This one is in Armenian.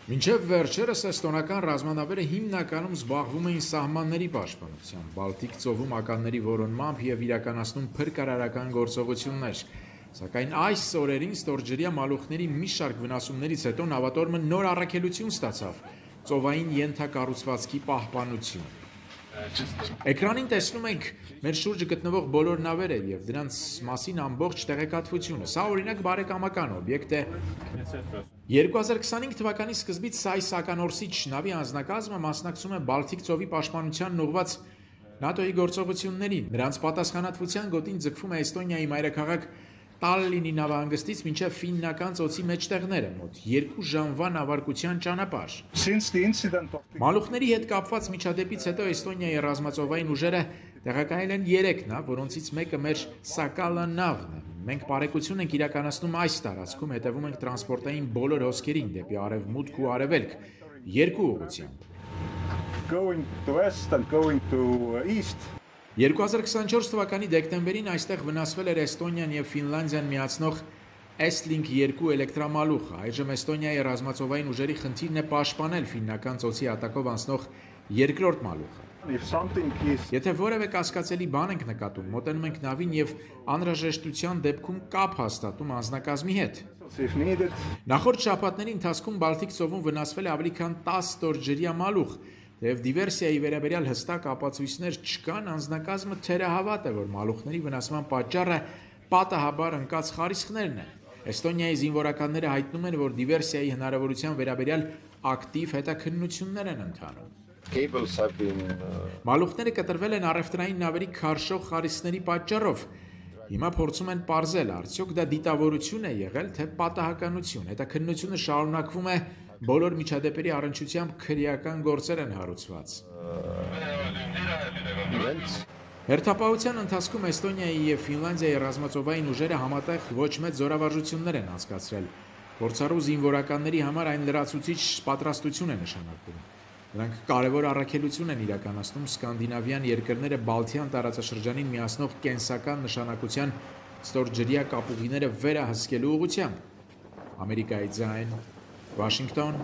Մինչև վերջերս էստոնական ռազմանավերը հիմնականում զբաղվում էին սահմանների պաշտպանությամբ, Բալտիկ ծովում ականների որոնմամբ և իրականացնում փրկարարական գործողություններ, սակայն այս օրերին ստորջրյա մալուխների մի շարք վնասումներից հետո նավատորմը նոր առաքելություն ստացավ՝ ծովային ենթակառուցվածքի պահպանություն։ Էկրանին տեսնում ենք մեր շուրջը գտնվող բոլոր նավերը և դրանց մասին ամբողջ տեղեկատվությունը։ Սա օրինակ բարեկամական օբյեկտ է։ 2025 թվականի սկզբից այս ականորսիչ նավի անձնակազմը մասնակցում է Բալթիկ ծովի պաշտպանությանն ուղղված ՆԱՏՕ-ի գործողություններին։ Նրանց պատասխանատվության գոտին ձգվում է Էստոնիայի մայրաքաղաք Տալլինի նավահանգստից մինչև Ֆիննական ծոցի մեջտեղները, մոտ 2 ժամվա նավարկության ճանապարհ։ Մալուխների հետ կապված միջադեպից հետո Էստոնիայի ռազմածովային ուժերը տեղակայել են 3 նավ, որոնցից մեկը մեր Սակալա նավն է։ Մենք բարեկություն ենք իրականացնում այս տարածքում, հետևում ենք տրանսպորտային բոլոր հոսքերին դեպի արևմուտք ու արևելք, 2 ուղղությամբ։ 2024 թվականի դեկտեմբերին այստեղ վնասվել էր Էստոնիան և Ֆինլանդիան միացնող Estlink 2 էլեկտրամալուխը։ Այժմ Էստոնիայի ռազմածովային ուժերի խնդիրն է պաշտպանել Ֆիննական ծոցի հատակով անցնող երկրորդ մալուխը։ Եթե որևէ կասկածելի բան ենք նկատում, մոտենում ենք նավին և անհրաժեշտության դեպքում կապ հաստատում անձնակազմի հետ։ Նախորդ շաբաթների ընթացքում Բալթիկ ծովում վնասվել է ավելի քան 10 ստորջրյա մալուխ, թեև դիվերսիայի վերաբերյալ հստակ ապացույցներ չկան, անձնակազմը թերահավատ է, որ մալուխների վնասման պատճառը պատահաբար ընկած խարիսխներն են։ Էստոնիայի զինվորականները հայտնում են, որ դիվերսիայի հնարավորության վերաբերյալ ակտիվ հետաքննություններ են ընթանում։ Մալուխները կտրվել են առևտրային նավերի քարշող խարիսխների պատճառով։ Հիմա փորձում են պարզել, արդյոք դա դիտավորություն է եղել, թե պատահականություն։ Հետաքննությունը շարունակվում է, բոլոր միջադեպերի առնչությամբ քրեական գործեր են հարուցված։ Հերթապահության ընթացքում Էստոնիայի և Ֆինլանդիայի ռազմածովային ուժերը համատեղ ոչ մեծ զորավարժություններ են անցկացրել։ Փորձառու զինվորականների համար այն լրացուցիչ պատրաստություն է նշանակում։ Նրանք կարևոր առաքելություն են իրականացնում սկանդինավյան երկրները Բալթյան տարածաշրջանին միացնող կենսական նշանակության ստորջրյա կապուղիները վերահսկելու ուղղությամբ։ Ամերիկայի ձայն, Վաշինգտոն,